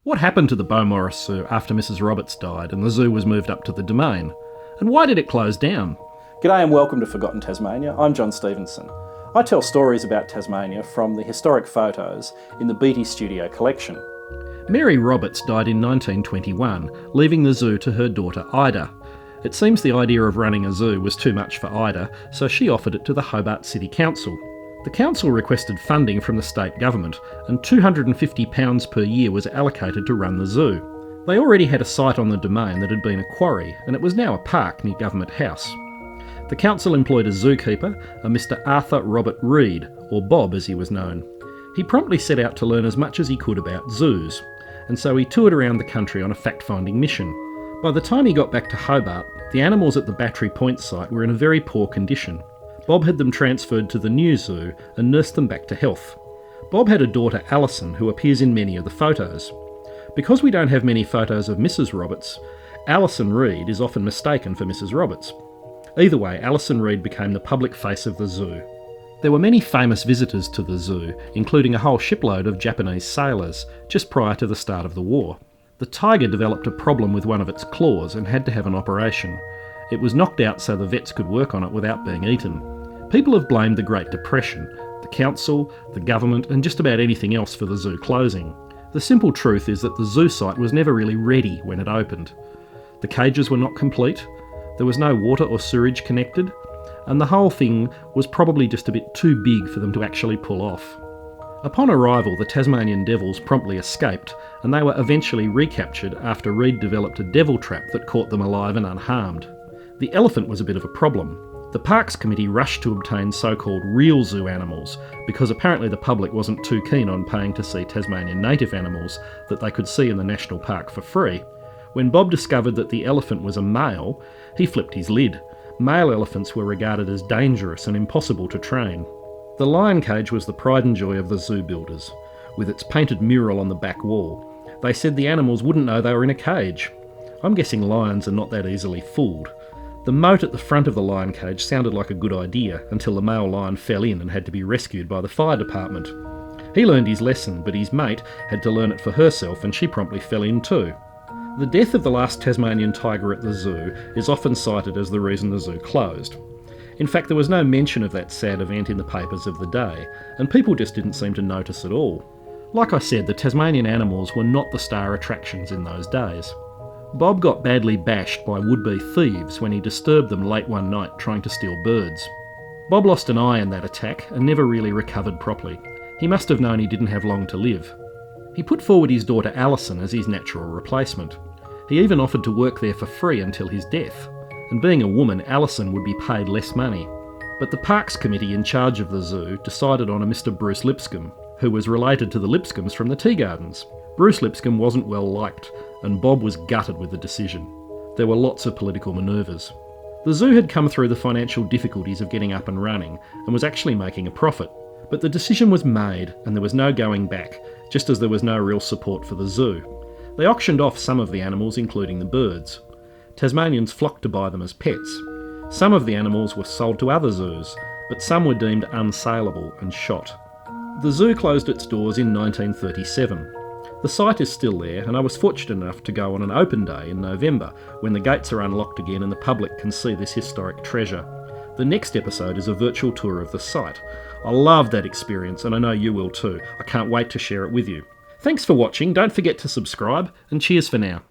What happened to the Beaumaris Zoo after Mrs. Roberts died and the zoo was moved up to the Domain? And why did it close down? G'day and welcome to Forgotten Tasmania. I'm John Stevenson. I tell stories about Tasmania from the historic photos in the Beattie Studio collection. Mary Roberts died in 1921, leaving the zoo to her daughter Ida. It seems the idea of running a zoo was too much for Ida, so she offered it to the Hobart City Council. The council requested funding from the state government, and £250 per year was allocated to run the zoo. They already had a site on the Domain that had been a quarry, and it was now a park near Government House. The council employed a zookeeper, a Mr. Arthur Robert Reed, or Bob as he was known. He promptly set out to learn as much as he could about zoos, and so he toured around the country on a fact-finding mission. By the time he got back to Hobart, the animals at the Battery Point site were in a very poor condition. Bob had them transferred to the new zoo and nursed them back to health. Bob had a daughter, Alison, who appears in many of the photos. Because we don't have many photos of Mrs. Roberts, Alison Reed is often mistaken for Mrs. Roberts. Either way, Alison Reed became the public face of the zoo. There were many famous visitors to the zoo, including a whole shipload of Japanese sailors, just prior to the start of the war. The tiger developed a problem with one of its claws and had to have an operation. It was knocked out so the vets could work on it without being eaten. People have blamed the Great Depression, the council, the government, and just about anything else for the zoo closing. The simple truth is that the zoo site was never really ready when it opened. The cages were not complete, there was no water or sewage connected, and the whole thing was probably just a bit too big for them to actually pull off. Upon arrival, the Tasmanian devils promptly escaped, and they were eventually recaptured after Reed developed a devil trap that caught them alive and unharmed. The elephant was a bit of a problem. The Parks Committee rushed to obtain so-called real zoo animals because apparently the public wasn't too keen on paying to see Tasmanian native animals that they could see in the national park for free. When Bob discovered that the elephant was a male, he flipped his lid. Male elephants were regarded as dangerous and impossible to train. The lion cage was the pride and joy of the zoo builders, with its painted mural on the back wall. They said the animals wouldn't know they were in a cage. I'm guessing lions are not that easily fooled. The moat at the front of the lion cage sounded like a good idea until the male lion fell in and had to be rescued by the fire department. He learned his lesson, but his mate had to learn it for herself and she promptly fell in too. The death of the last Tasmanian tiger at the zoo is often cited as the reason the zoo closed. In fact, there was no mention of that sad event in the papers of the day, and people just didn't seem to notice at all. Like I said, the Tasmanian animals were not the star attractions in those days. Bob got badly bashed by would-be thieves when he disturbed them late one night trying to steal birds. Bob lost an eye in that attack and never really recovered properly. He must have known he didn't have long to live. He put forward his daughter Alison as his natural replacement. He even offered to work there for free until his death, and being a woman, Alison would be paid less money. But the Parks Committee in charge of the zoo decided on a Mr. Bruce Lipscomb, who was related to the Lipscombs from the Tea Gardens. Bruce Lipscomb wasn't well liked, and Bob was gutted with the decision. There were lots of political manoeuvres. The zoo had come through the financial difficulties of getting up and running, and was actually making a profit. But the decision was made, and there was no going back, just as there was no real support for the zoo. They auctioned off some of the animals, including the birds. Tasmanians flocked to buy them as pets. Some of the animals were sold to other zoos, but some were deemed unsaleable and shot. The zoo closed its doors in 1937. The site is still there, and I was fortunate enough to go on an open day in November when the gates are unlocked again and the public can see this historic treasure. The next episode is a virtual tour of the site. I love that experience, and I know you will too. I can't wait to share it with you. Thanks for watching, don't forget to subscribe, and cheers for now.